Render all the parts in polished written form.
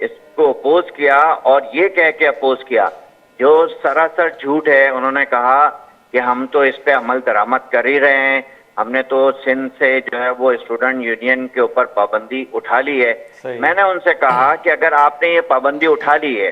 اس کو اپوز کیا اور یہ کہہ کے اپوز کیا جو سراسر جھوٹ ہے. انہوں نے کہا کہ ہم تو اس پہ عمل درآمد کر ہی رہے ہیں, ہم نے تو سندھ سے جو ہے وہ اسٹوڈنٹ یونین کے اوپر پابندی اٹھا لی ہے. میں نے ان سے کہا کہ اگر آپ نے یہ پابندی اٹھا لی ہے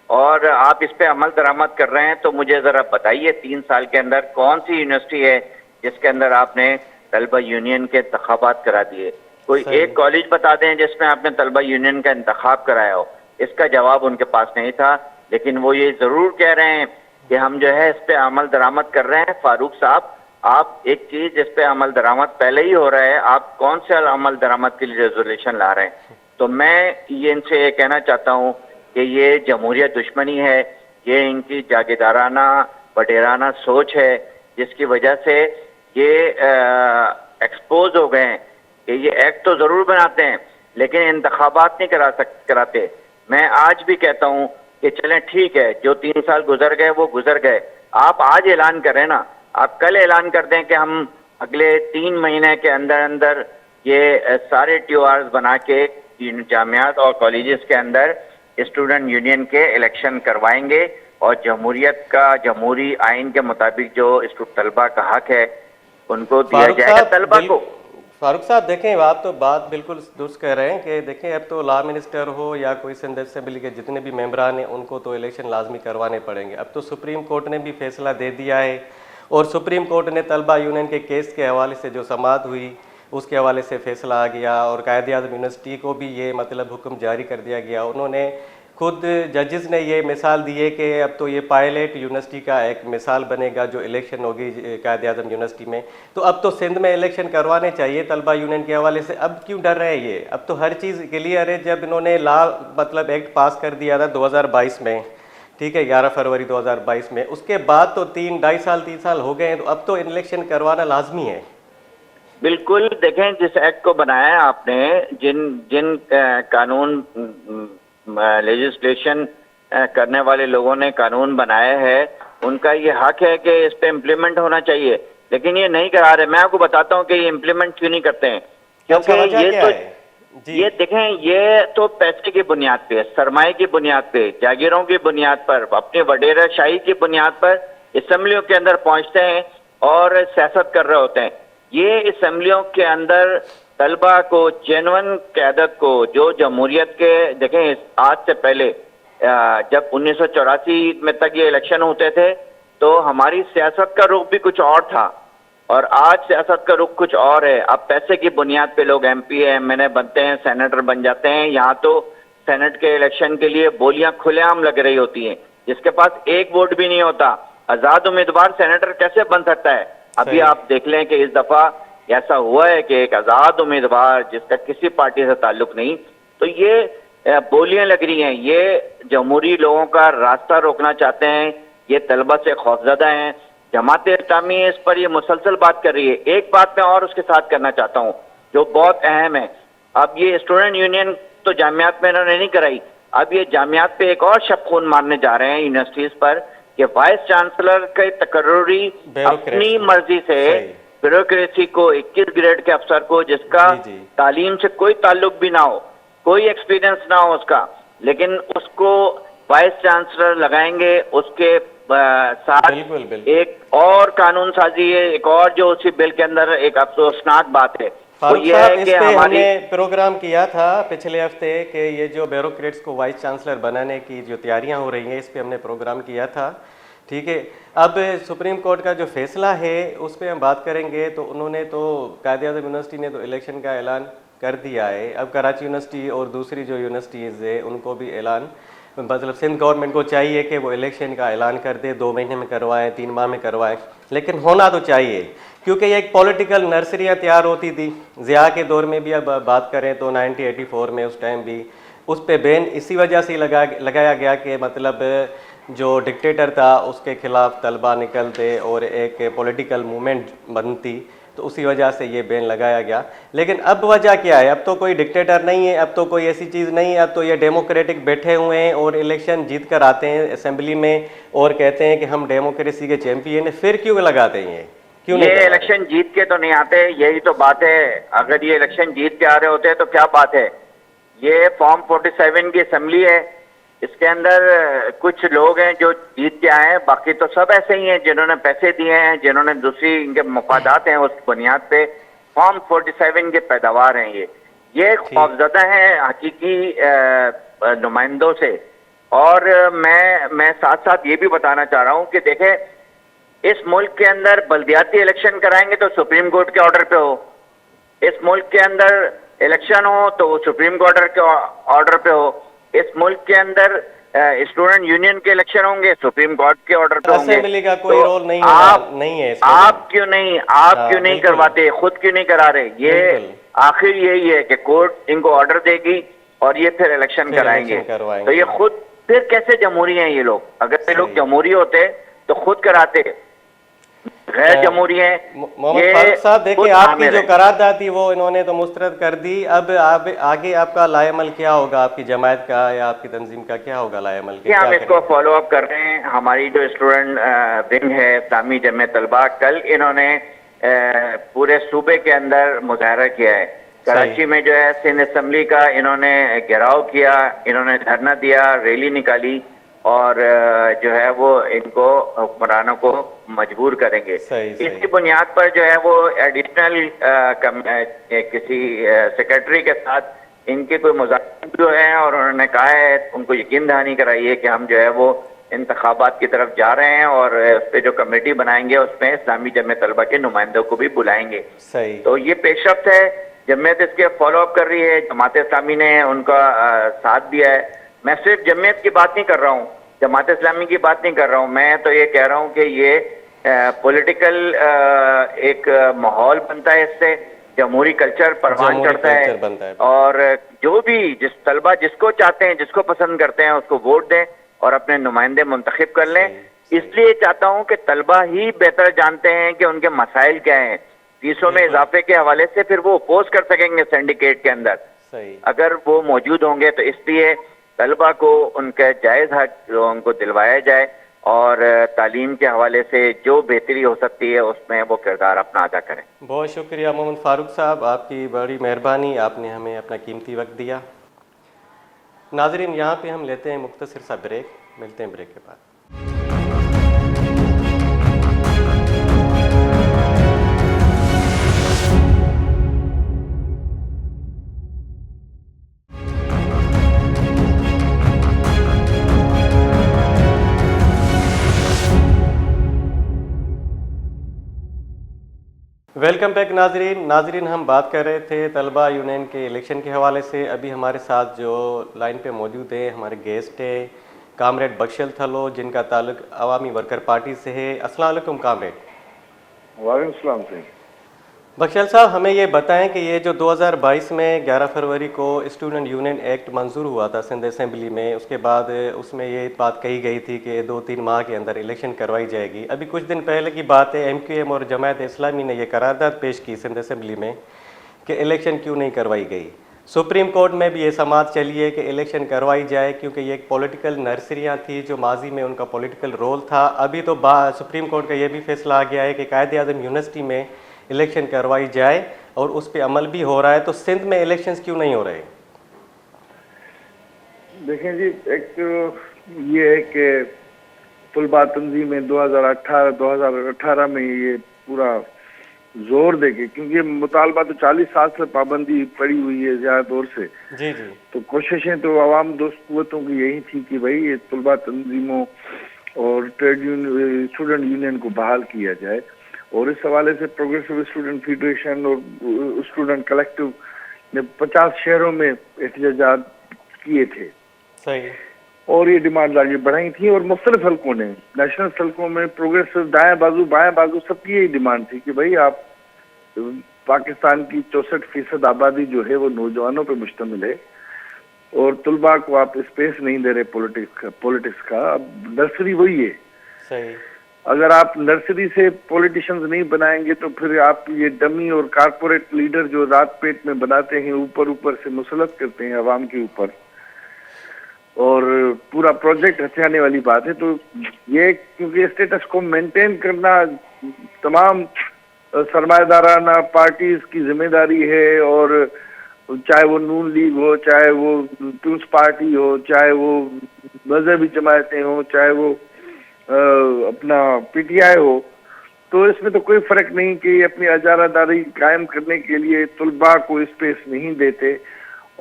اور آپ اس پہ عمل درآمد کر رہے ہیں تو مجھے ذرا بتائیے 3 سال کے اندر کون سی یونیورسٹی ہے جس کے اندر آپ نے طلبہ یونین کے انتخابات کرا دیے. کوئی ایک کالج بتا دیں جس میں آپ نے طلبہ یونین کا انتخاب کرایا ہو. اس کا جواب ان کے پاس نہیں تھا, لیکن وہ یہ ضرور کہہ رہے ہیں کہ ہم جو ہے اس پہ عمل درآمد کر رہے ہیں. فاروق صاحب, آپ ایک چیز جس پہ عمل درآمد پہلے ہی ہو رہا ہے, آپ کون سے عمل درآمد کے لیے ریزولوشن لا رہے ہیں؟ تو میں یہ ان سے یہ کہنا چاہتا ہوں کہ یہ جمہوریت دشمنی ہے, یہ ان کی جاگیدارانہ وڈیرانہ سوچ ہے جس کی وجہ سے یہ ایکسپوز ہو گئے ہیں کہ یہ ایکٹ تو ضرور بناتے ہیں لیکن انتخابات نہیں کراتے. میں آج بھی کہتا ہوں کہ چلیں ٹھیک ہے, جو 3 سال گزر گئے وہ گزر گئے. آپ آج اعلان کریں نا, آپ کل اعلان کر دیں کہ ہم اگلے 3 مہینے کے اندر اندر یہ سارے ٹیو آرز بنا کے جامعات اور کالجز کے اندر اسٹوڈنٹ یونین کے الیکشن کروائیں گے اور جمہوریت کا جمہوری آئین کے مطابق جو طلبہ کا حق ہے ان کو دیا جائے گا طلبہ کو. فاروق صاحب دیکھیں, آپ تو بات بالکل درست کہہ رہے ہیں کہ دیکھیں اب تو لا منسٹر ہو یا کوئی سندھ اسمبلی کے جتنے بھی ممبران ہیں ان کو تو الیکشن لازمی کروانے پڑیں گے. اب تو سپریم کورٹ نے بھی فیصلہ دے دیا ہے اور سپریم کورٹ نے طلبہ یونین کے کیس کے حوالے سے جو سماعت ہوئی اس کے حوالے سے فیصلہ آ گیا اور قائد اعظم یونیورسٹی کو بھی یہ مطلب حکم جاری کر دیا گیا. انہوں نے خود ججز نے یہ مثال دی ہے کہ اب تو یہ پائلٹ یونیورسٹی کا ایک مثال بنے گا جو الیکشن ہوگی قائد اعظم یونیورسٹی میں. تو اب تو سندھ میں الیکشن کروانے چاہیے طلبہ یونین کے حوالے سے. اب کیوں ڈر رہے ہیں یہ؟ اب تو ہر چیز کلیئر ہے. جب انہوں نے مطلب ایکٹ پاس کر دیا تھا 2022 میں, ٹھیک ہے, 11 فروری 2022 میں, اس کے بعد تو 3 سال ہو گئے ہیں, تو اب تو الیکشن کروانا لازمی ہے. بالکل. دیکھیں, جس ایکٹ کو بنایا ہے آپ نے, جن قانون لیجسلیشن کرنے والے لوگوں نے قانون بنایا ہے ان کا یہ حق ہے کہ اس پہ امپلیمنٹ ہونا چاہیے, لیکن یہ نہیں کرا رہے. میں آپ کو بتاتا ہوں کہ یہ امپلیمنٹ کیوں نہیں کرتے ہیں. کیونکہ یہ دیکھیں, یہ تو پیسے کی بنیاد پہ, سرمایہ کی بنیاد پہ, جاگیروں کی بنیاد پر, اپنی وڈیرہ شاہی کی بنیاد پر اسمبلیوں کے اندر پہنچتے ہیں اور سیاست کر رہے ہوتے ہیں. یہ اسمبلیوں کے اندر طلبہ کو, جینون قیادت کو, جو جمہوریت کے, دیکھیں آج سے پہلے جب 1984 میں تک یہ الیکشن ہوتے تھے تو ہماری سیاست کا رخ بھی کچھ اور تھا اور آج سیاست کا رخ کچھ اور ہے. اب پیسے کی بنیاد پہ لوگ ایم پی ایم این اے بنتے ہیں, سینیٹر بن جاتے ہیں. یہاں تو سینٹ کے الیکشن کے لیے بولیاں کھلے عام لگ رہی ہوتی ہیں, جس کے پاس ایک ووٹ بھی نہیں ہوتا. آزاد امیدوار سینیٹر کیسے بن سکتا ہے؟ ابھی آپ دیکھ لیں کہ اس دفعہ ایسا ہوا ہے کہ ایک آزاد امیدوار جس کا کسی پارٹی سے تعلق نہیں, تو یہ بولیاں لگ رہی ہیں. یہ جمہوری لوگوں کا راستہ روکنا چاہتے ہیں, یہ طلبہ سے خوفزدہ ہیں. جماعت اسلامی اس پر یہ مسلسل بات کر رہی ہے. ایک بات میں اور اس کے ساتھ کرنا چاہتا ہوں جو بہت اہم ہے. اب یہ اسٹوڈنٹ یونین تو جامعات میں انہوں نے نہیں کرائی, اب یہ جامعات پہ ایک اور شب خون مارنے جا رہے ہیں یونیورسٹیز پر کہ وائس چانسلر کے تقرری اپنی مرضی سے بیوروکریسی کو 21 گریڈ کے افسر کو جس کا تعلیم سے کوئی تعلق بھی نہ ہو, کوئی ایکسپیرینس نہ ہو اس کا, لیکن اس کو وائس چانسلر لگائیں گے. اس کے ساتھ ایک اور قانون سازی ہے, ایک اور جو اسی بل کے اندر ایک افسوسناک بات ہے. فاروق صاحب, اس پہ ہم نے پروگرام کیا تھا پچھلے ہفتے کہ یہ جو بیوروکریٹس کو وائس چانسلر بنانے کی جو تیاریاں ہو رہی ہیں اس پہ ہم نے پروگرام کیا تھا, ٹھیک ہے. اب سپریم کورٹ کا جو فیصلہ ہے اس پہ ہم بات کریں گے. تو انہوں نے تو قائد اعظم یونیورسٹی نے تو الیکشن کا اعلان کر دیا ہے. اب کراچی یونیورسٹی اور دوسری جو یونیورسٹیز ہے ان کو بھی اعلان, مطلب سندھ گورنمنٹ کو چاہیے کہ وہ الیکشن کا اعلان کر دے, 2 مہینے میں کروائیں, 3 ماہ میں کروائیں, لیکن ہونا تو چاہیے کیونکہ یہ ایک پولیٹیکل نرسریاں تیار ہوتی تھی. ضیاء کے دور میں بھی اب بات کریں تو 1984 میں اس ٹائم بھی اس پہ بین اسی وجہ سے لگایا گیا کہ مطلب جو ڈکٹیٹر تھا اس کے خلاف طلبہ نکلتے اور ایک پولیٹیکل موومنٹ بنتی, تو اسی وجہ سے یہ بین لگایا گیا. لیکن اب وجہ کیا ہے؟ اب تو کوئی ڈکٹیٹر نہیں ہے, اب تو کوئی ایسی چیز نہیں ہے, اب تو یہ ڈیموکریٹک بیٹھے ہوئے ہیں اور الیکشن جیت کر آتے ہیں اسمبلی میں اور کہتے ہیں کہ ہم ڈیموکریسی کے چیمپئن ہیں. پھر کیوں لگاتے ہیں کیوں نہیں؟ یہ الیکشن جیت کے تو نہیں آتے, یہی تو بات ہے. اگر یہ الیکشن جیت کے آ رہے ہوتے تو کیا بات ہے. یہ فارم 47 کی اسمبلی ہے. اس کے اندر کچھ لوگ ہیں جو جیت کے آئے ہیں, باقی تو سب ایسے ہی ہیں جنہوں نے پیسے دیے ہیں, جنہوں نے دوسری ان کے مفادات ہیں اس بنیاد پہ. فارم 47 کے پیداوار ہیں یہ خوفزدہ ہیں حقیقی نمائندوں سے. اور میں ساتھ ساتھ یہ بھی بتانا چاہ رہا ہوں کہ دیکھیں, اس ملک کے اندر بلدیاتی الیکشن کرائیں گے تو سپریم کورٹ کے آرڈر پہ ہو, اس ملک کے اندر الیکشن ہو تو وہ سپریم کورٹ کے آرڈر پہ ہو, اس ملک کے اندر اسٹوڈنٹ یونین کے الیکشن ہوں گے سپریم کورٹ کے آرڈر پہ ہوں گے. اسمبلی کا کوئی رول نہیں ہے اس میں. آپ کیوں نہیں کرواتے, خود کیوں نہیں کرا رہے؟ یہ آخر یہی ہے کہ کورٹ ان کو آرڈر دے گی اور یہ پھر الیکشن کرائیں گے. تو یہ خود پھر کیسے جمہوری ہیں یہ لوگ؟ اگر یہ لوگ جمہوری ہوتے تو خود کراتے, غیر جمہوری ہیں. محمد فاروق صاحب دیکھیں, آپ کی جو قرارداد تھی وہ انہوں نے تو مسترد کر دی. اب آگے آپ کا لائے عمل کیا ہوگا, آپ کی جماعت کا یا آپ کی تنظیم کا کیا ہوگا لائے عمل؟ ہم اس کو فالو اپ کر رہے ہیں. ہماری جو اسٹوڈنٹ ونگ ہے اسلامی جمعیت طلبہ, کل انہوں نے پورے صوبے کے اندر مظاہرہ کیا ہے. کراچی میں جو ہے سندھ اسمبلی کا انہوں نے گھیراؤ کیا, انہوں نے دھرنا دیا, ریلی نکالی, اور جو ہے وہ ان کو حکمرانوں کو مجبور کریں گے. اس کی بنیاد پر جو ہے وہ ایڈیشنل کسی سیکرٹری کے ساتھ ان کے کوئی مذاکرات جو ہیں, اور انہوں نے کہا ہے ان کو یقین دہانی کرائی ہے کہ ہم جو ہے وہ انتخابات کی طرف جا رہے ہیں, اور اس پہ جو کمیٹی بنائیں گے اس میں اسلامی جمعیت طلبہ کے نمائندوں کو بھی بلائیں گے. تو یہ پیش رفت ہے. جمعیت اس کے فالو اپ کر رہی ہے, جماعت اسلامی نے ان کا ساتھ دیا ہے. میں صرف جمعیت کی بات نہیں کر رہا ہوں, جماعت اسلامی کی بات نہیں کر رہا ہوں, میں تو یہ کہہ رہا ہوں کہ یہ پولیٹیکل ایک ماحول بنتا ہے, اس سے جمہوری کلچر پروان چڑھتا ہے. اور جو بھی جس طلبہ جس کو چاہتے ہیں, جس کو پسند کرتے ہیں, اس کو ووٹ دیں اور اپنے نمائندے منتخب کر لیں. اس لیے چاہتا ہوں کہ طلبہ ہی بہتر جانتے ہیں کہ ان کے مسائل کیا ہیں. فیسوں میں اضافے کے حوالے سے پھر وہ اپوز کر سکیں گے سینڈیکیٹ کے اندر اگر وہ موجود ہوں گے. تو اس لیے طلبہ کو ان کا جائز حق ان کو دلوایا جائے, اور تعلیم کے حوالے سے جو بہتری ہو سکتی ہے اس میں وہ کردار اپنا ادا کریں. بہت شکریہ محمد فاروق صاحب, آپ کی بڑی مہربانی, آپ نے ہمیں اپنا قیمتی وقت دیا. ناظرین, یہاں پہ ہم لیتے ہیں مختصر سا بریک, ملتے ہیں بریک کے بعد. ویلکم بیک ناظرین, ہم بات کر رہے تھے طلبہ یونین کے الیکشن کے حوالے سے. ابھی ہمارے ساتھ جو لائن پہ موجود ہیں ہمارے گیسٹ ہیں کامریڈ بخشل تھلو, جن کا تعلق عوامی ورکر پارٹی سے ہے. السلام علیکم کامریڈ. وعلیکم السلام. بخشل صاحب, ہمیں یہ بتائیں کہ یہ جو 2022 میں 11 فروری کو اسٹوڈنٹ یونین ایکٹ منظور ہوا تھا سندھ اسمبلی میں, اس کے بعد اس میں یہ بات کہی گئی تھی کہ 2-3 ماہ کے اندر الیکشن کروائی جائے گی. ابھی کچھ دن پہلے کی بات ہے, MQM اور جماعت اسلامی نے یہ قرارداد پیش کی سندھ اسمبلی میں کہ الیکشن کیوں نہیں کروائی گئی. سپریم کورٹ میں بھی یہ سماعت چلی ہے کہ الیکشن کروائی جائے, کیونکہ یہ ایک پولیٹیکل نرسریاں تھی جو ماضی میں ان کا پولیٹیکل رول تھا. ابھی تو سپریم کورٹ کا یہ بھی فیصلہ آ گیا ہے کہ قائد اعظم یونیورسٹی میں الیکشن کروائی جائے, اور اس پہ عمل بھی ہو رہا ہے. تو سندھ میں الیکشنز کیوں نہیں ہو رہے؟ دیکھیں جی, ایک یہ ہے کہ طلبہ تنظیمیں 2018 میں یہ پورا زور دے کے, کیونکہ مطالبہ تو 40 سال سے پابندی پڑی ہوئی ہے زیادہ دور سے, جی تو کوششیں تو عوام دوست قوتوں کی یہی تھی کہ بھائی یہ طلبہ تنظیموں اور ٹریڈ یونین اسٹوڈنٹ یونین کو بحال کیا جائے. اور اس حوالے سے پروگریسو اسٹوڈنٹ فیڈریشن اور اسٹوڈنٹ کلیکٹیو نے 50 شہروں میں احتجاجات کیے تھے. صحیح. اور یہ ڈیمانڈ آگے بڑھائی تھی, اور مختلف حلقوں نے, نیشنل حلقوں میں پروگریسو دائیں بازو بائیں بازو سب کی یہی ڈیمانڈ تھی کہ بھائی آپ پاکستان کی 64% آبادی جو ہے وہ نوجوانوں پہ مشتمل ہے, اور طلباء کو آپ اسپیس نہیں دے رہے پولیٹکس کا. اب نرسری وہی ہے. صحیح. اگر آپ نرسری سے پولیٹیشنز نہیں بنائیں گے تو پھر آپ یہ ڈمی اور کارپوریٹ لیڈر جو رات پیٹ میں بناتے ہیں, اوپر سے مسلط کرتے ہیں عوام کے اوپر, اور پورا پروجیکٹ ہتھیانے والی بات ہے. تو یہ کیونکہ اسٹیٹس کو مینٹین کرنا تمام سرمایہ دارانہ پارٹیز کی ذمہ داری ہے, اور چاہے وہ نون لیگ ہو, چاہے وہ پیپلز پارٹی ہو, چاہے وہ مذہبی جماعتیں ہوں, چاہے وہ اپنا پی ٹی آئی ہو, تو اس میں تو کوئی فرق نہیں کہ یہ اپنی اجارہ داری قائم کرنے کے لیے طلباء کو اسپیس نہیں دیتے,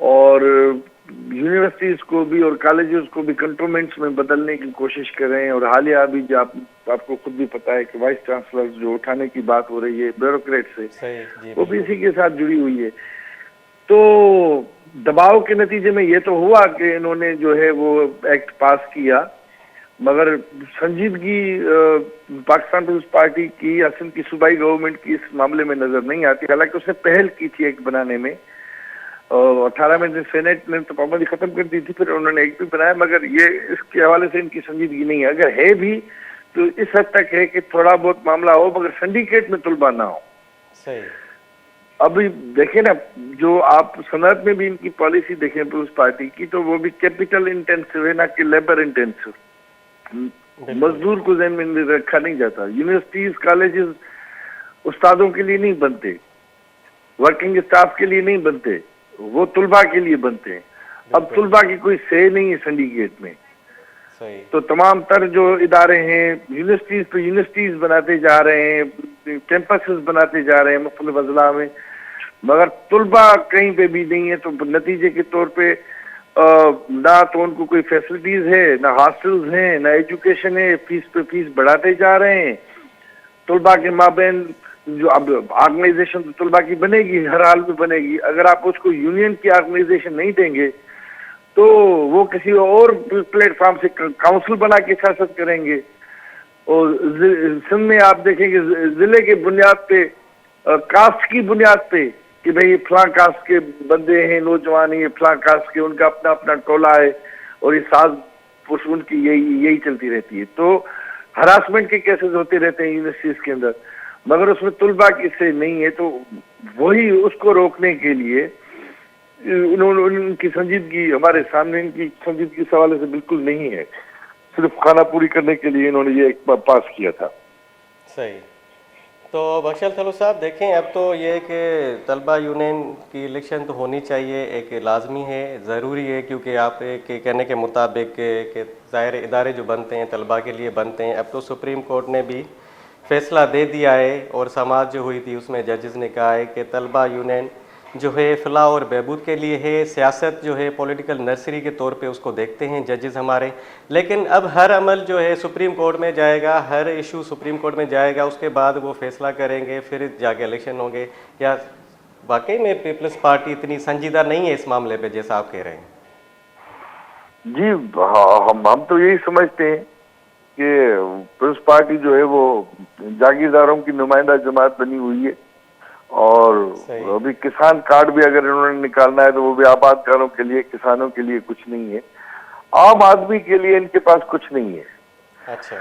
اور یونیورسٹیز کو بھی اور کالجز کو بھی کنٹونمنٹس میں بدلنے کی کوشش کر رہے ہیں. اور حالیہ ابھی جو آپ کو خود بھی پتا ہے کہ وائس چانسلر جو اٹھانے کی بات ہو رہی ہے بیوروکریٹ سے, صحیح جی وہ بھی اسی کے ساتھ جڑی ہوئی ہے. تو دباؤ کے نتیجے میں یہ تو ہوا کہ انہوں نے جو ہے وہ ایکٹ پاس کیا, مگر سنجیدگی پاکستان پیپلز پارٹی کی یا سندھ کی صوبائی گورنمنٹ کی اس معاملے میں نظر نہیں آتی. حالانکہ اس نے پہل کی تھی ایک بنانے میں, 18 میں سینیٹ نے تو پابندی ختم کر دی تھی, پھر انہوں نے ایک بھی بنایا, مگر یہ اس کے حوالے سے ان کی سنجیدگی نہیں ہے. اگر ہے بھی تو اس حد تک ہے کہ تھوڑا بہت معاملہ ہو, مگر سنڈیکیٹ میں طلباء نہ ہو. صحیح. ابھی دیکھیں نا, جو آپ صنعت میں بھی ان کی پالیسی دیکھیں پیپلز پارٹی کی, تو وہ بھی کیپٹل انٹینسو ہے, نہ کہ لیبر انٹینسو. مزدور کو ذہن میں رکھا نہیں جاتا. یونیورسٹیز کالجز استادوں کے لیے نہیں بنتے, ورکنگ اسٹاف کے لیے نہیں بنتے, وہ طلباء کے لیے بنتے ہیں. اب طلباء کی کوئی سے نہیں ہے سنڈیکیٹ میں. صحیح. تو تمام تر جو ادارے ہیں یونیورسٹیز پہ یونیورسٹیز بناتے جا رہے ہیں, کیمپسز بناتے جا رہے ہیں مختلف اضلاع میں, مگر طلباء کہیں پہ بھی نہیں ہے. تو نتیجے کے طور پہ نہ تو ان کو کوئی فیسلٹیز ہے, نہ ہاسٹلز ہیں, نہ ایجوکیشن ہے, فیس پہ فیس بڑھاتے جا رہے ہیں. طلباء کے مابین جو اب آرگنائزیشن تو طلباء کی بنے گی, ہر حال میں بنے گی. اگر آپ اس کو یونین کی آرگنائزیشن نہیں دیں گے تو وہ کسی اور پلیٹ فارم سے کاؤنسل بنا کے سیاست کریں گے. اور سندھ میں آپ دیکھیں گے ضلع کے بنیاد پہ, کاسٹ کی بنیاد پہ, کہ بھئی فلاں کاسٹ کے بندے ہیں, نوجوان ہیں, فلاں کاسٹ کے, ان کا اپنا اپنا ٹولہ ہے, اور یہ ساز پوش ان کی یہی چلتی رہتی ہے. تو ہراسمنٹ کے کیسز ہوتے رہتے ہیں یونیورسٹیز کے اندر, مگر اس میں طلباء کی سے نہیں ہے. تو وہی اس کو روکنے کے لیے ان کی سنجیدگی ہمارے سامنے, ان کی سنجیدگی اس حوالے سے بالکل نہیں ہے. صرف خانہ پوری کرنے کے لیے انہوں نے یہ ایک پاس کیا تھا. صحیح. تو بخش تھلو صاحب دیکھیں, اب تو یہ کہ طلبہ یونین کی الیکشن تو ہونی چاہیے, ایک لازمی ہے, ضروری ہے, کیونکہ آپ کے کہنے کے مطابق کہ ظاہر ادارے جو بنتے ہیں طلبہ کے لیے بنتے ہیں. اب تو سپریم کورٹ نے بھی فیصلہ دے دیا ہے, اور سماعت جو ہوئی تھی اس میں ججز نے کہا ہے کہ طلبہ یونین جو ہے فلاح اور بہبود کے لیے ہے. سیاست جو ہے پولیٹیکل نرسری کے طور پہ اس کو دیکھتے ہیں ججز ہمارے, لیکن اب ہر عمل جو ہے سپریم کورٹ میں جائے گا, ہر ایشو سپریم کورٹ میں جائے گا, اس کے بعد وہ فیصلہ کریں گے, پھر جا کے الیکشن ہوں گے. یا واقعی میں پیپلز پارٹی اتنی سنجیدہ نہیں ہے اس معاملے پہ جیسا آپ کہہ رہے ہیں؟ جی ہم تو یہی سمجھتے ہیں کہ پیپلز پارٹی جو ہے وہ جاگیرداروں کی نمائندہ جماعت بنی ہوئی ہے, اور ابھی کسان کارڈ بھی اگر انہوں نے نکالنا ہے تو وہ بھی آباد کاروں کے لیے, کسانوں کے لیے کچھ نہیں ہے. عام آدمی کے لیے ان کے پاس کچھ نہیں ہے. اچھا.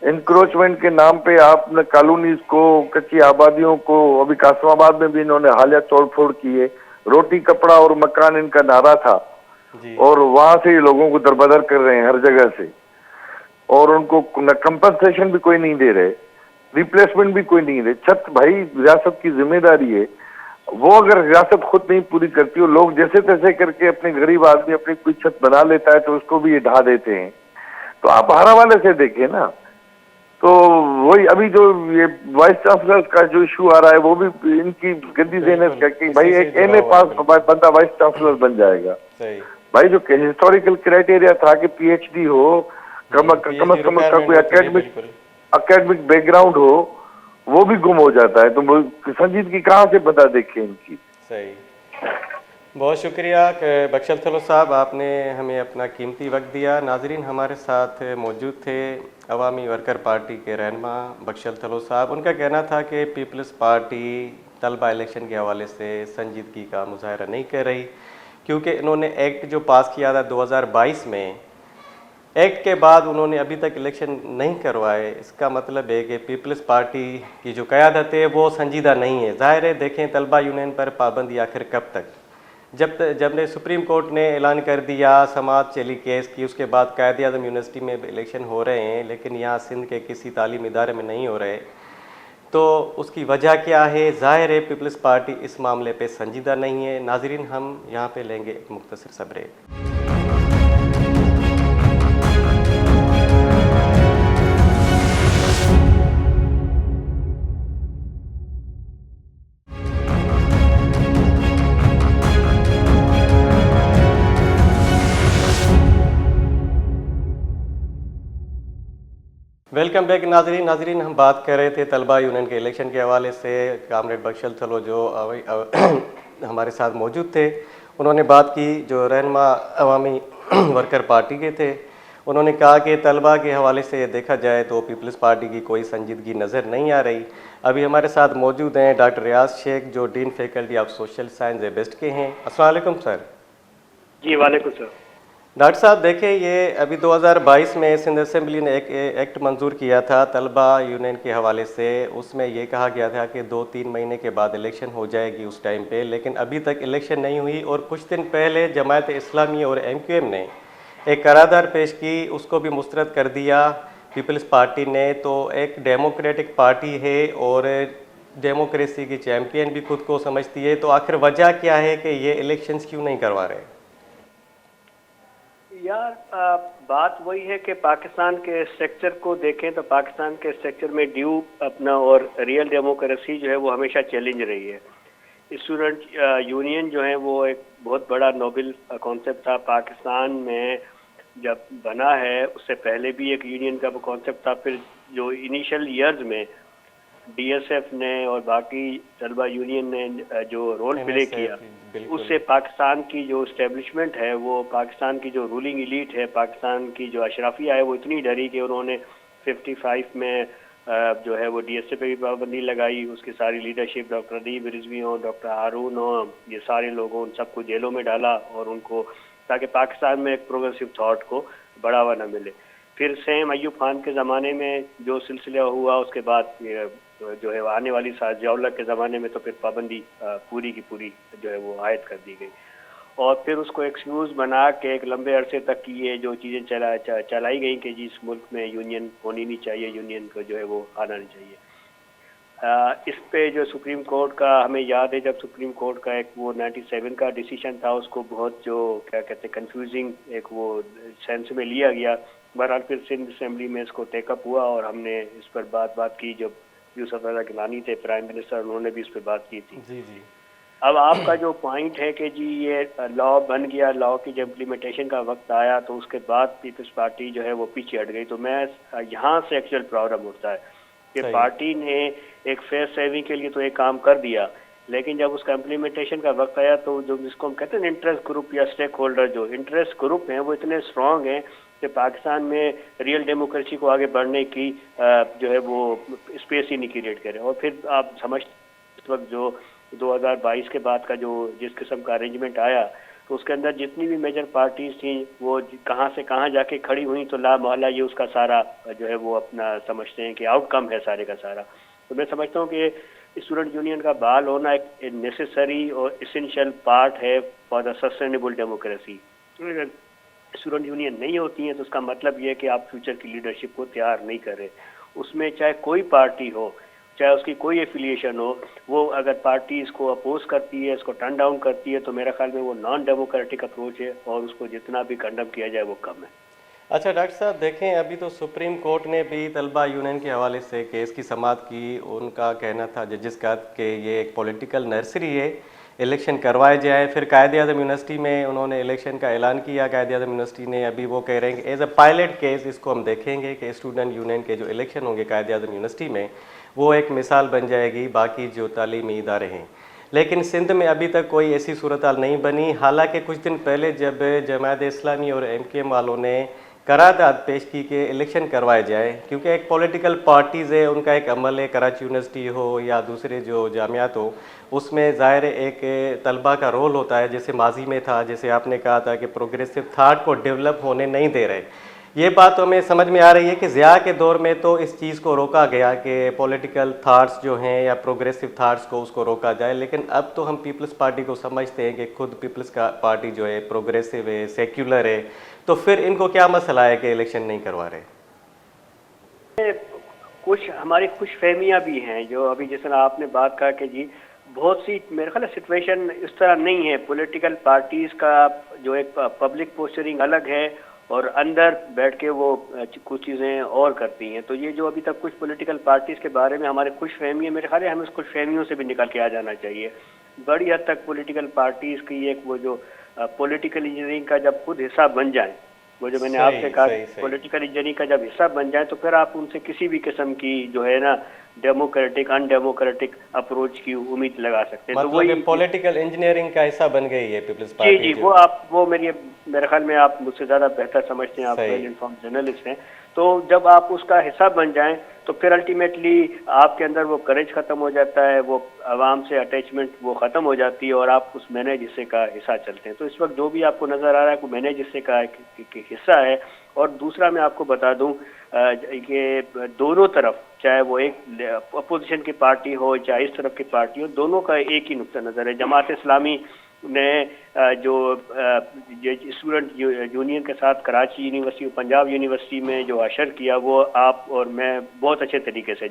انکروچمنٹ کے نام پہ آپ نے کالونیز کو, کچی آبادیوں کو, ابھی قاسم آباد میں بھی انہوں نے حالیہ توڑ پھوڑ کی ہے. روٹی کپڑا اور مکان ان کا نعرہ تھا, اور وہاں سے یہ لوگوں کو دربدر کر رہے ہیں ہر جگہ سے, اور ان کو کمپنسیشن بھی کوئی نہیں دے رہے, ریپلیسمنٹ بھی کوئی نہیں دے. چھت بھائی ریاست کی ذمہ داری ہے, وہ اگر ریاست خود نہیں پوری کرتی اور لوگ جیسے تیسے کر کے اپنے غریب آدمی اپنی کوئی چھت بنا لیتا ہے تو اس کو بھی یہ ڈھا دیتے ہیں. تو آپ ہر حوالے سے دیکھیں نا. تو وہی ابھی جو یہ وائس چانسلر کا جو ایشو آ رہا ہے وہ بھی ان کی گندی ذہنیت کا کہ بھائی ایک ایم اے پاس بندہ وائس چانسلر بن جائے گا. بھائی جو ہسٹوریکل کرائٹیریا تھا کہ پی ایچ ڈی ہو, کم از کم اس کا کوئی اکیڈمک بیک گراؤنڈ ہو, وہ بھی گم ہو جاتا ہے. تو سنجیدگی کہاں سے بتا دیکھیں ان کی. صحیح. بہت شکریہ بخش تھلو صاحب, آپ نے ہمیں اپنا قیمتی وقت دیا. ناظرین ہمارے ساتھ موجود تھے عوامی ورکر پارٹی کے رہنما بخش تھلو صاحب. ان کا کہنا تھا کہ پیپلز پارٹی طلبہ الیکشن کے حوالے سے سنجیدگی کا مظاہرہ نہیں کر رہی, کیونکہ انہوں نے ایکٹ جو پاس کیا تھا 2022 میں, ایکٹ کے بعد انہوں نے ابھی تک الیکشن نہیں کروائے. اس کا مطلب ہے کہ پیپلز پارٹی کی جو قیادت ہے وہ سنجیدہ نہیں ہے. ظاہر ہے دیکھیں طلبہ یونین پر پابندی آخر کب تک, جب نے سپریم کورٹ نے اعلان کر دیا, سماعت چلی کیس کی, اس کے بعد قائد اعظم یونیورسٹی میں الیکشن ہو رہے ہیں, لیکن یہاں سندھ کے کسی تعلیمی ادارے میں نہیں ہو رہے. تو اس کی وجہ کیا ہے؟ ظاہر ہے پیپلز پارٹی اس معاملے پہ سنجیدہ نہیں ہے۔ ناظرین، ہم یہاں پہ لیں گے ایک مختصر سا بریک۔ ویلکم بیک ناظرین، ہم بات کر رہے تھے طلبہ یونین کے الیکشن کے حوالے سے۔ کامریڈ بخشل تھلو جو ہمارے ساتھ موجود تھے، انہوں نے بات کی جو رہنما عوامی ورکر پارٹی کے تھے۔ انہوں نے کہا کہ طلبہ کے حوالے سے دیکھا جائے تو پیپلز پارٹی کی کوئی سنجیدگی نظر نہیں آ رہی۔ ابھی ہمارے ساتھ موجود ہیں ڈاکٹر ریاض شیخ جو dean faculty of social science ایبسٹ کے ہیں۔ السلام علیکم سر۔ جی وعلیکم السلام۔ ڈاکٹر صاحب دیکھیں، یہ ابھی 2022 میں سندھ اسمبلی نے ایک ایکٹ منظور کیا تھا طلبہ یونین کے حوالے سے۔ اس میں یہ کہا گیا تھا کہ 2-3 مہینے کے بعد الیکشن ہو جائے گی اس ٹائم پہ، لیکن ابھی تک الیکشن نہیں ہوئی۔ اور کچھ دن پہلے جماعت اسلامی اور MQM نے ایک قرارداد پیش کی، اس کو بھی مسترد کر دیا پیپلز پارٹی نے۔ تو ایک ڈیموکریٹک پارٹی ہے اور ڈیموکریسی کی چیمپئن بھی خود کو سمجھتی ہے، تو آخر وجہ کیا ہے کہ یہ الیکشنز کیوں نہیں کروا رہے؟ یار بات وہی ہے کہ پاکستان کے اسٹرکچر کو دیکھیں تو پاکستان کے اسٹرکچر میں ڈیو اپنا اور ریئل ڈیموکریسی جو ہے وہ ہمیشہ چیلنج رہی ہے۔ اسٹوڈنٹ یونین جو ہے وہ ایک بہت بڑا نوبل کانسیپٹ تھا پاکستان میں جب بنا ہے۔ اس سے پہلے بھی ایک یونین کا وہ کانسیپٹ تھا، پھر جو انیشل ایئرز میں DSF نے اور باقی طلبہ یونین نے جو رول پلے کیا، اس سے پاکستان کی جو اسٹیبلشمنٹ ہے، وہ پاکستان کی جو رولنگ ایلیٹ ہے، پاکستان کی جو اشرافیہ ہے، وہ اتنی ڈری کہ انہوں نے 55 میں جو ہے وہ DSF پہ بھی پابندی لگائی۔ اس کی ساری لیڈرشپ ڈاکٹر ادیب رضوی ہوں، ڈاکٹر ہارون ہوں، یہ سارے لوگوں ان سب کو جیلوں میں ڈالا اور ان کو، تاکہ پاکستان میں ایک پروگریسو تھاٹ کو بڑھاوا نہ ملے۔ پھر سیم ایوب خان کے زمانے میں جو سلسلہ ہوا، اس کے بعد جو ہے آنے والی ضیاء الحق کے زمانے میں تو پھر پابندی پوری کی پوری جو ہے وہ عائد کر دی گئی، اور پھر اس کو ایکسکیوز بنا کے ایک لمبے عرصے تک کی یہ جو چیزیں چلائی گئیں کہ جس ملک میں یونین ہونی نہیں چاہیے، یونین کو جو ہے وہ آنا نہیں چاہیے۔ اس پہ جو سپریم کورٹ کا ہمیں یاد ہے، جب سپریم کورٹ کا ایک وہ 97 کا ڈیسیشن تھا، اس کو بہت جو کیا کہتے ہیں کنفیوزنگ ایک وہ سینس میں لیا گیا۔ بہرحال پھر سندھ اسمبلی میں اس کو ٹیک اپ ہوا اور ہم نے اس پر بات کی۔ جب یوسف رضا گیلانی تھے پرائم منسٹر، انہوں نے بھی اس پہ بات کی تھی۔ جی جی۔ اب آپ کا جو پوائنٹ ہے کہ جی یہ لا بن گیا، لا کی جب امپلیمنٹیشن کا وقت آیا تو اس کے بعد پیپلز پارٹی جو ہے وہ پیچھے ہٹ گئی، تو میں یہاں سے ایکچوئل پرابلم ہوتا ہے کہ پارٹی نے ایک فیئر سیونگ کے لیے تو ایک کام کر دیا، لیکن جب اس کا امپلیمنٹیشن کا وقت آیا تو جو جس کو ہم کہتے ہیں انٹرسٹ گروپ یا اسٹیک ہولڈر، جو انٹرسٹ گروپ ہیں وہ اتنے اسٹرانگ ہیں کہ پاکستان میں ریئل ڈیموکریسی کو آگے بڑھنے کی جو ہے وہ اسپیس ہی نہیں کریٹ کرے۔ اور پھر آپ سمجھ اس وقت جو 2022 کے بعد کا جو جس قسم کا ارینجمنٹ آیا، تو اس کے اندر جتنی بھی میجر پارٹیز تھیں وہ کہاں سے کہاں جا کے کھڑی ہوئیں، تو لا محالہ یہ اس کا سارا جو ہے وہ اپنا سمجھتے ہیں کہ آؤٹ کم ہے سارے کا سارا۔ تو میں سمجھتا ہوں کہ اسٹوڈنٹ یونین کا بحال ہونا ایک نیسیسری اور اسینشیل پارٹ ہے فار دا سسٹینیبل ڈیموکریسی۔ اگر اسٹوڈنٹ یونین نہیں ہوتی ہیں تو اس کا مطلب یہ ہے کہ آپ فیوچر کی لیڈرشپ کو تیار نہیں کر رہے۔ اس میں چاہے کوئی پارٹی ہو، چاہے اس کی کوئی ایفیلیشن ہو، وہ اگر پارٹی اس کو اپوز کرتی ہے، اس کو ٹرن ڈاؤن کرتی ہے، تو میرا خیال میں وہ نان ڈیموکریٹک اپروچ ہے اور اس کو جتنا بھی کنڈم کیا جائے وہ کم ہے۔ اچھا ڈاکٹر صاحب دیکھیں، ابھی تو سپریم کورٹ نے بھی طلبہ یونین کے حوالے سے کیس کی سماعت کی۔ ان کا کہنا تھا ججز کا کہ یہ ایک پولیٹیکل نرسری ہے، الیکشن کروائے جائے۔ پھر قائد اعظم یونیورسٹی میں انہوں نے الیکشن کا اعلان کیا، قائد اعظم یونیورسٹی نے۔ ابھی وہ کہہ رہے ہیں کہ ایز اے پائلٹ کیس اس کو ہم دیکھیں گے کہ اسٹوڈنٹ یونین کے جو الیکشن ہوں گے قائد اعظم یونیورسٹی میں، وہ ایک مثال بن جائے گی باقی جو تعلیمی ادارے ہیں۔ لیکن سندھ میں ابھی تک کوئی ایسی صورتحال نہیں بنی، حالانکہ کچھ دن پہلے جب جماعت اسلامی اور MQM والوں نے قرارداد پیش کی کہ الیکشن کروائے جائے، کیونکہ ایک پولیٹیکل پارٹیز ہے، ان کا ایک عمل ہے، کراچی یونیورسٹی ہو یا دوسرے جو جامعات ہو، اس میں ظاہر ایک طلبہ کا رول ہوتا ہے، جیسے ماضی میں تھا، جیسے آپ نے کہا تھا کہ پروگریسو تھاٹ کو ڈیولپ ہونے نہیں دے رہے۔ یہ بات تو ہمیں سمجھ میں آ رہی ہے کہ ضیاء کے دور میں تو اس چیز کو روکا گیا کہ پولیٹیکل تھاٹس جو ہیں یا پروگریسو تھاٹس کو اس کو روکا جائے، لیکن اب تو ہم پیپلز پارٹی کو سمجھتے ہیں کہ خود پیپلز کا پارٹی جو ہے پروگریسو ہے، سیکولر ہے، تو پھر ان کو کیا مسئلہ ہے کہ الیکشن نہیں کروا رہے؟ کچھ ہماری خوش فہمیاں بھی ہیں، جو ابھی جس طرح آپ نے بات کہا کہ جی بہت سی میرے خیال سچویشن اس طرح نہیں ہے، پولیٹیکل پارٹیز کا جو ایک پبلک پوسچرنگ الگ ہے اور اندر بیٹھ کے وہ کچھ چیزیں اور کرتی ہیں. تو یہ جو ابھی تک کچھ پولیٹیکل پارٹیز کے بارے میں ہمارے خوش فہمی ہے، میرے خیال ہے ہمیں اس خوش فہمیوں سے بھی نکل کے آ جانا چاہیے. بڑی حد تک پولیٹیکل پارٹیز کی ایک وہ جو پولیٹیکل انجینئرنگ کا جب خود حصہ بن جائیں، وہ جو میں نے آپ سے کہا پولیٹیکل انجینئرنگ کا جب حصہ بن جائے تو پھر آپ ان سے کسی بھی قسم کی جو ہے نا ڈیموکریٹک ان ڈیموکریٹک اپروچ کی امید لگا سکتے ہیں. تو وہی پولیٹیکل انجینئرنگ کا حصہ بن گئی ہے پیپلز جی پارٹی. جی وہ میرے خیال میں آپ مجھ سے زیادہ بہتر سمجھتے ہیں، آپ ویل انفارم جرنلسٹ ہیں. تو جب آپ اس کا حصہ بن جائیں تو پھر الٹیمیٹلی آپ کے اندر وہ کریج ختم ہو جاتا ہے، وہ عوام سے اٹیچمنٹ وہ ختم ہو جاتی ہے اور آپ اس مینیج حصے کا حصہ چلتے ہیں. تو اس وقت جو بھی آپ کو نظر آ رہا ہے وہ مینیج حصے کا حصہ ہے. اور دوسرا میں آپ کو بتا دوں کہ دونوں طرف، چاہے وہ ایک اپوزیشن کی پارٹی ہو چاہے اس طرف کی پارٹی ہو، دونوں کا ایک ہی نقطہ نظر ہے. جماعت اسلامی نے جو اسٹوڈنٹ یونین کے ساتھ کراچی یونیورسٹی اور پنجاب یونیورسٹی میں جو اشر کیا، وہ آپ اور میں بہت اچھے طریقے سے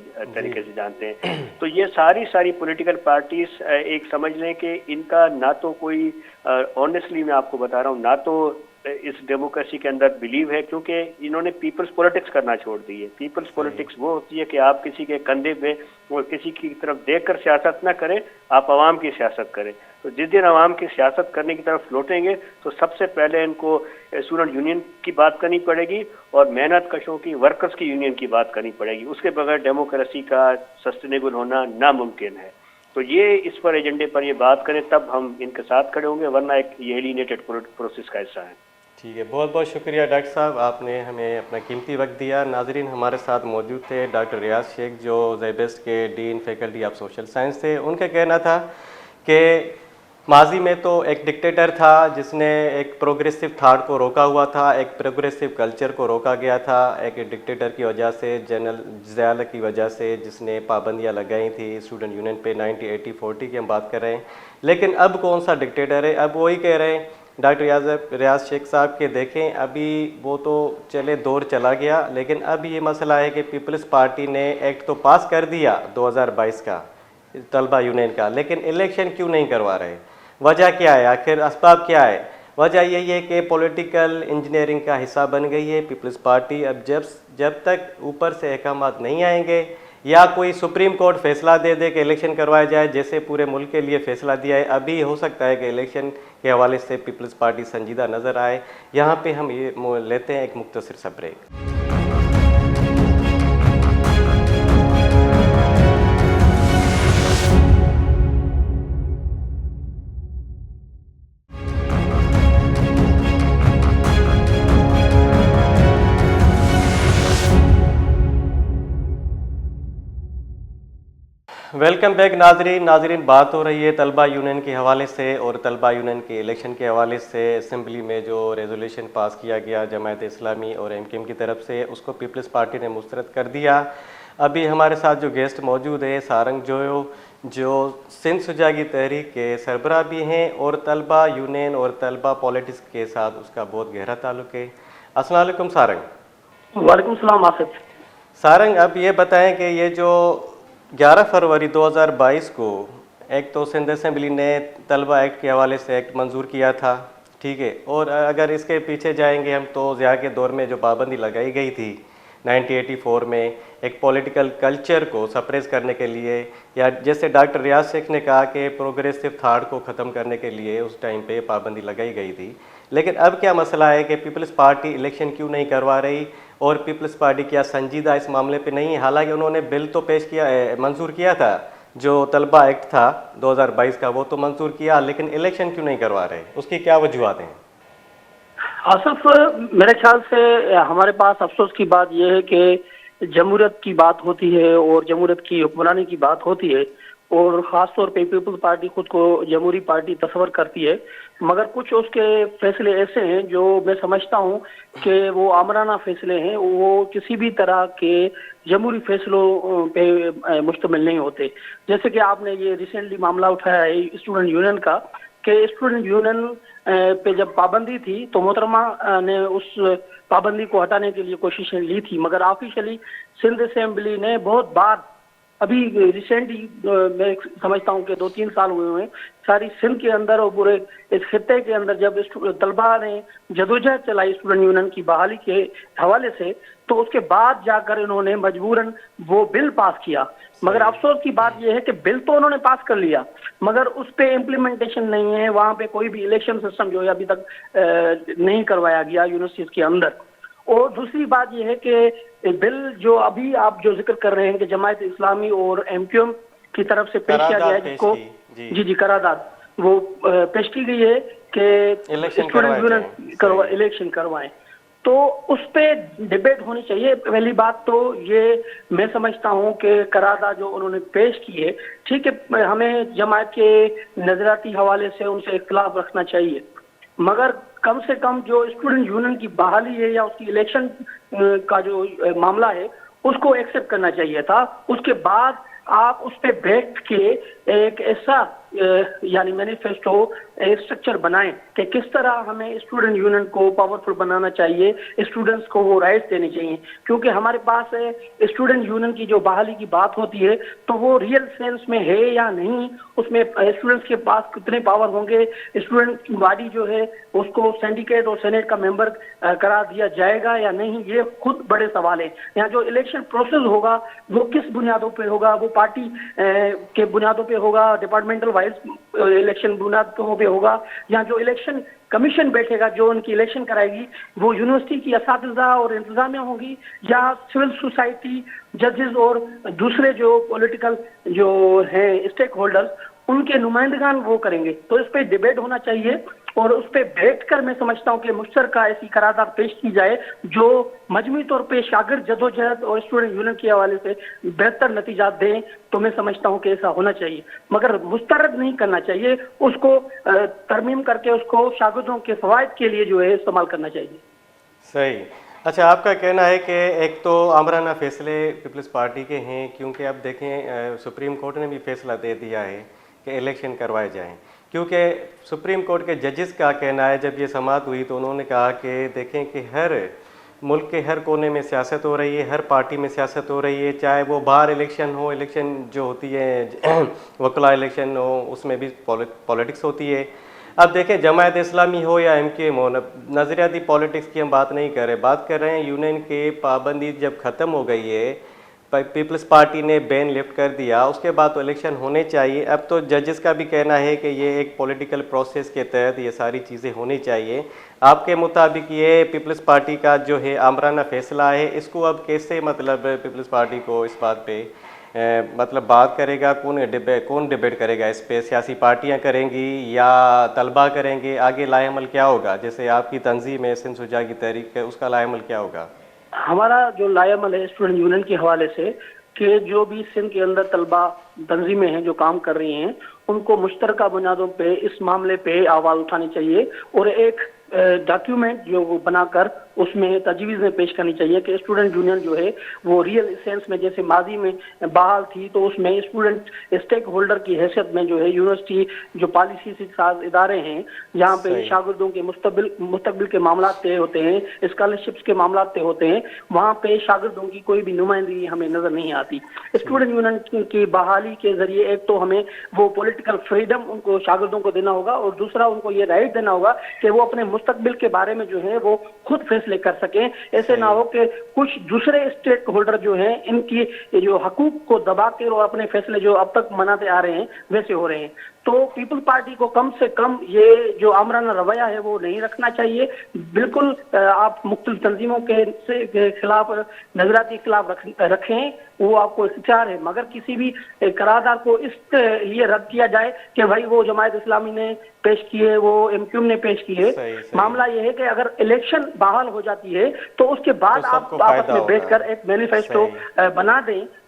جانتے ہیں. تو یہ ساری پولیٹیکل پارٹیز ایک سمجھ لیں کہ ان کا نہ تو کوئی آنیسٹلی میں آپ کو بتا رہا ہوں، نہ تو اس ڈیموکریسی کے اندر بلیو ہے، کیونکہ انہوں نے پیپلز پولیٹکس کرنا چھوڑ دی ہے. پیپلز پولیٹکس وہ ہوتی ہے کہ آپ کسی کے کندھے پہ اور کسی کی طرف دیکھ کر سیاست نہ کریں، آپ عوام کی سیاست کریں. تو جس دن عوام کی سیاست کرنے کی طرف لوٹیں گے تو سب سے پہلے ان کو اسٹوڈنٹ یونین کی بات کرنی پڑے گی اور محنت کشوں کی ورکرز کی یونین کی بات کرنی پڑے گی. اس کے بغیر ڈیموکریسی کا سسٹینیبل ہونا ناممکن ہے. تو یہ اس پر ایجنڈے پر یہ بات کریں تب ہم ان کے ساتھ کھڑے ہوں گے، ورنہ ایک یہ ایلینیٹڈ پروسیس کا حصہ ہے. ٹھیک ہے، بہت بہت شکریہ ڈاکٹر صاحب، آپ نے ہمیں اپنا قیمتی وقت دیا. ناظرین، ہمارے ساتھ موجود تھے ڈاکٹر ریاض شیخ جو زیبسٹ کے dean faculty of social science تھے. ان کا کہنا تھا کہ ماضی میں تو ایک ڈکٹیٹر تھا جس نے ایک پروگریسو تھاٹ کو روکا ہوا تھا، ایک پروگریسو کلچر کو روکا گیا تھا، ایک ڈکٹیٹر کی وجہ سے، جنرل ضیاء کی وجہ سے، جس نے پابندیاں لگائی تھیں اسٹوڈنٹ یونین پہ 1980-40 کی ہم بات کر رہے ہیں. لیکن اب کون سا ڈکٹیٹر ہے؟ اب وہی کہہ رہے ہیں ڈاکٹر ریاض شیخ صاحب کے. دیکھیں ابھی وہ تو چلے دور چلا گیا، لیکن اب یہ مسئلہ ہے کہ پیپلز پارٹی نے ایکٹ تو پاس کر دیا 2022 کا طلبہ یونین کا، لیکن الیکشن کیوں نہیں کروا رہے؟ وجہ کیا ہے؟ آخر اسباب کیا ہے؟ وجہ یہی ہے کہ پولیٹیکل انجینئرنگ کا حصہ بن گئی ہے پیپلز پارٹی. اب جب تک اوپر سے احکامات نہیں آئیں گے یا کوئی سپریم کورٹ فیصلہ دے دے کہ الیکشن کروایا جائے، جیسے پورے ملک کے لیے فیصلہ دیا ہے، ابھی ہو سکتا ہے کہ الیکشن کے حوالے سے پیپلز پارٹی سنجیدہ نظر آئے. یہاں پہ ہم یہ لیتے ہیں ایک مختصر سا بریک. ویلکم بیک ناظرین، بات ہو رہی ہے طلبہ یونین کے حوالے سے اور طلبہ یونین کے الیکشن کے حوالے سے. اسمبلی میں جو ریزولیوشن پاس کیا گیا جماعت اسلامی اور ایم کیو ایم کی طرف سے، اس کو پیپلز پارٹی نے مسترد کر دیا. ابھی ہمارے ساتھ جو گیسٹ موجود ہے سارنگ جویو، جو سندھ سجاگی تحریک کے سربراہ بھی ہیں اور طلبہ یونین اور طلبہ پولیٹکس کے ساتھ اس کا بہت گہرا تعلق ہے. السلام علیکم سارنگ. وعلیکم السلام آصف. سارنگ، اب یہ بتائیں کہ یہ جو 11 فروری 2022 کو ایک تو سندھ اسمبلی نے طلبہ ایکٹ کے حوالے سے ایکٹ منظور کیا تھا، ٹھیک ہے، اور اگر اس کے پیچھے جائیں گے ہم تو ضیاء کے دور میں جو پابندی لگائی گئی تھی 1984 میں ایک پولیٹیکل کلچر کو سپریس کرنے کے لیے، یا جیسے ڈاکٹر ریاض شیخ نے کہا کہ پروگریسو تھاٹ کو ختم کرنے کے لیے اس ٹائم پہ پابندی لگائی گئی تھی. لیکن اب کیا مسئلہ ہے کہ پیپلز پارٹی الیکشن کیوں نہیں کروا رہی اور پیپلز پارٹی کیا سنجیدہ اس معاملے پہ نہیں ہے؟ حالانکہ انہوں نے بل تو منظور کیا تھا، جو طلبہ ایکٹ تھا 2022 کا وہ تو منظور کیا، لیکن الیکشن کیوں نہیں کروا رہے؟ اس کی کیا وجوہات ہیں؟ آصف، میرے خیال سے ہمارے پاس افسوس کی بات یہ ہے کہ جمہوریت کی بات ہوتی ہے اور جمہوریت کی حکمرانی کی بات ہوتی ہے، اور خاص طور پہ پیپلز پارٹی خود کو جمہوری پارٹی تصور کرتی ہے، مگر کچھ اس کے فیصلے ایسے ہیں جو میں سمجھتا ہوں کہ وہ آمرانہ فیصلے ہیں، وہ کسی بھی طرح کے جمہوری فیصلوں پہ مشتمل نہیں ہوتے. جیسے کہ آپ نے یہ ریسنٹلی معاملہ اٹھایا ہے اسٹوڈنٹ یونین کا، کہ اسٹوڈنٹ یونین پہ جب پابندی تھی تو محترمہ نے اس پابندی کو ہٹانے کے لیے کوششیں لی تھی، مگر آفیشلی سندھ اسمبلی نے بہت بار، ابھی ریسنٹلی میں سمجھتا ہوں کہ 2-3 سال ہوئے ہیں، ساری سندھ کے اندر اور پورے اس خطے کے اندر جب طلباء نے جدوجہد چلائی اسٹوڈنٹ یونین کی بحالی کے حوالے سے، تو اس کے بعد جا کر انہوں نے مجبوراً وہ بل پاس کیا. مگر افسوس کی بات یہ ہے کہ بل تو انہوں نے پاس کر لیا مگر اس پہ امپلیمنٹیشن نہیں ہے، وہاں پہ کوئی بھی الیکشن سسٹم جو ہے ابھی تک نہیں کروایا گیا یونیورسٹیز کے اندر. اور دوسری بات یہ ہے کہ بل جو ابھی آپ جو ذکر کر رہے ہیں کہ جماعت اسلامی اور ایم کیو ایم کی طرف سے پیش کیا گیا ہے، جس کو جی قرارداد وہ پیش کی گئی ہے کہ الیکشن کروائیں، تو اس پہ ڈیبیٹ ہونی چاہیے. پہلی بات تو یہ میں سمجھتا ہوں کہ قرارداد جو انہوں نے پیش کی ہے ٹھیک ہے، ہمیں جماعت کے نظریاتی حوالے سے ان سے اختلاف رکھنا چاہیے، مگر کم سے کم جو اسٹوڈنٹ یونین کی بحالی ہے یا اس کی الیکشن کا جو معاملہ ہے اس کو ایکسیپٹ کرنا چاہیے تھا. اس کے بعد آپ اس پہ بیٹھ کے ایک ایسا یعنی مینیفیسٹو اسٹرکچر بنائیں کہ کس طرح ہمیں اسٹوڈنٹ یونین کو پاورفل بنانا چاہیے، اسٹوڈنٹس کو وہ رائٹس دینے چاہیے، کیونکہ ہمارے پاس اسٹوڈنٹ یونین کی جو بحالی کی بات ہوتی ہے تو وہ ریئل سینس میں ہے یا نہیں، اس میں اسٹوڈنٹس کے پاس کتنے پاور ہوں گے، اسٹوڈنٹ کی باڈی جو ہے اس کو سینڈیکیٹ اور سینیٹ کا ممبر قرار دیا جائے گا یا نہیں، یہ خود بڑے سوال ہیں. یہاں جو الیکشن پروسیس ہوگا وہ کس بنیادوں پہ ہوگا، وہ پارٹی کے بنیادوں پہ ہوگا، ڈپارٹمنٹل وائز الیکشن بنیادوں پہ ہوگا، یا جو الیکشن کمیشن بیٹھے گا جو ان کی الیکشن کرائے گی وہ یونیورسٹی کی اساتذہ اور انتظامیہ ہوں گی، یا سول سوسائٹی، ججز اور دوسرے جو پولیٹیکل جو ہیں اسٹیک ہولڈرز ان کے نمائندگان وہ کریں گے. تو اس پہ ڈیبیٹ ہونا چاہیے اور اس پہ بیٹھ کر میں سمجھتا ہوں کہ مشترکہ ایسی قرارداد پیش کی جائے جو مجموعی طور پہ شاگرد جدوجہد اور اسٹوڈنٹ یونین کے حوالے سے بہتر نتیجات دیں. تو میں سمجھتا ہوں کہ ایسا ہونا چاہیے، مگر مسترد نہیں کرنا چاہیے، اس کو ترمیم کر کے اس کو شاگردوں کے فوائد کے لیے جو ہے استعمال کرنا چاہیے. صحیح. اچھا، آپ کا کہنا ہے کہ ایک تو آمرانہ فیصلے پیپلز پارٹی کے ہیں، کیونکہ اب دیکھیں سپریم کورٹ نے بھی فیصلہ دے دیا ہے کہ الیکشن کروائے جائیں، کیونکہ سپریم کورٹ کے ججز کا کہنا ہے، جب یہ سماعت ہوئی تو انہوں نے کہا کہ دیکھیں کہ ہر ملک کے ہر کونے میں سیاست ہو رہی ہے، ہر پارٹی میں سیاست ہو رہی ہے، چاہے وہ باہر الیکشن ہو، الیکشن جو ہوتی ہے وکلا الیکشن ہو، اس میں بھی پولیٹکس ہوتی ہے. اب دیکھیں جماعت اسلامی ہو یا ایم کیو ایم ہو، نظریاتی پولیٹکس کی ہم بات نہیں کر رہے، بات کر رہے ہیں یونین کے پابندی جب ختم ہو گئی ہے، پیپلز پارٹی نے بین لفٹ کر دیا، اس کے بعد تو الیکشن ہونے چاہیے. اب تو ججز کا بھی کہنا ہے کہ یہ ایک پولیٹیکل پروسیس کے تحت یہ ساری چیزیں ہونی چاہیے. آپ کے مطابق یہ پیپلز پارٹی کا جو ہے آمرانہ فیصلہ ہے، اس کو اب کیسے مطلب پیپلز پارٹی کو اس بات پہ مطلب بات کرے گا، کون ڈیبیٹ کرے گا اس پہ؟ سیاسی پارٹیاں کریں گی یا طلباء کریں گے؟ آگے لائے عمل کیا ہوگا؟ جیسے آپ کی تنظیم ہے سندھ شجاع کی تحریک ہے، اس کا لائے عمل کیا ہوگا؟ ہمارا جو لائے عمل ہے اسٹوڈنٹ یونین کے حوالے سے کہ جو بھی سندھ کے اندر طلباء تنظیمیں ہیں جو کام کر رہی ہیں ان کو مشترکہ بنیادوں پہ اس معاملے پہ آواز اٹھانی چاہیے اور ایک ڈاکیومنٹ جو وہ بنا کر اس میں تجویزیں پیش کرنی چاہیے کہ اسٹوڈنٹ یونین جو ہے وہ ریئل سینس میں جیسے ماضی میں بحال تھی تو اس میں اسٹوڈنٹ اسٹیک ہولڈر کی حیثیت میں جو ہے یونیورسٹی جو پالیسی سے ساز ادارے ہیں جہاں پہ شاگردوں کے مستقبل کے معاملات طے ہوتے ہیں، اسکالرشپس کے معاملات طے ہوتے ہیں، وہاں پہ شاگردوں کی کوئی بھی نمائندگی ہمیں نظر نہیں آتی. اسٹوڈنٹ یونین کی بحالی کے ذریعے ایک تو ہمیں وہ پولیٹیکل فریڈم ان کو شاگردوں کو دینا ہوگا اور دوسرا ان کو یہ رائٹ دینا ہوگا کہ وہ اپنے مستقبل کے بارے میں جو ہے وہ خود فیصلے کر سکیں. ایسے نہ ہو کہ کچھ دوسرے اسٹیک ہولڈر جو ہیں ان کی جو حقوق کو دبا کے اور اپنے فیصلے جو اب تک مناتے آ رہے ہیں ویسے ہو رہے ہیں. تو پیپل پارٹی کو کم سے کم یہ جو آمرانہ رویہ ہے وہ نہیں رکھنا چاہیے. بالکل آپ مختلف تنظیموں کے خلاف نظریاتی اختلاف رکھیں، وہ آپ کو اختیار ہے، مگر کسی بھی قرارداد کو اس لیے رد کیا جائے کہ بھائی وہ جماعت اسلامی نے پیش کی ہے، وہ ایم کیو ایم نے پیش کی ہے. معاملہ یہ ہے کہ اگر الیکشن بحال ہو جاتی ہے تو اس کے بعد آپ آپس میں بیٹھ کر ایک مینیفیسٹو بنا دیں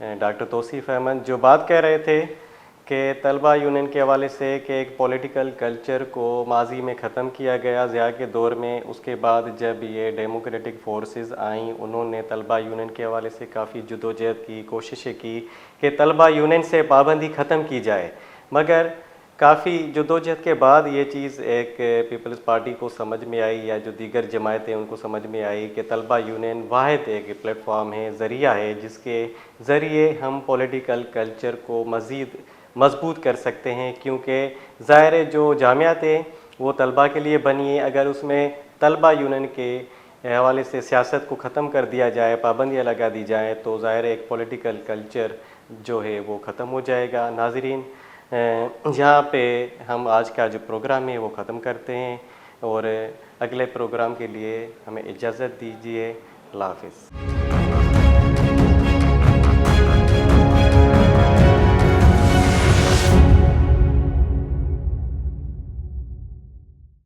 ڈاکٹر توصیف احمد جو بات کہہ رہے تھے کہ طلبہ یونین کے حوالے سے کہ ایک پولیٹیکل کلچر کو ماضی میں ختم کیا گیا ضیاء کے دور میں، اس کے بعد جب یہ ڈیموکریٹک فورسز آئیں انہوں نے طلبہ یونین کے حوالے سے کافی جدوجہد کی، کوششیں کی کہ طلبہ یونین سے پابندی ختم کی جائے، مگر کافی جدوجہد کے بعد یہ چیز ایک پیپلز پارٹی کو سمجھ میں آئی یا جو دیگر جماعتیں ان کو سمجھ میں آئی کہ طلبہ یونین واحد ایک پلیٹ فارم ہے، ذریعہ ہے جس کے ذریعے ہم پولیٹیکل کلچر کو مزید مضبوط کر سکتے ہیں، کیونکہ ظاہر ہے جو جامعاتیں وہ طلبہ کے لیے بنی ہیں، اگر اس میں طلبہ یونین کے حوالے سے سیاست کو ختم کر دیا جائے، پابندیاں لگا دی جائیں تو ظاہر ہے ایک پولیٹیکل کلچر جو ہے وہ ختم ہو جائے گا۔ ناظرین یہاں پہ ہم آج کا جو پروگرام ہے وہ ختم کرتے ہیں اور اگلے پروگرام کے لیے ہمیں اجازت دیجیے۔ اللہ حافظ۔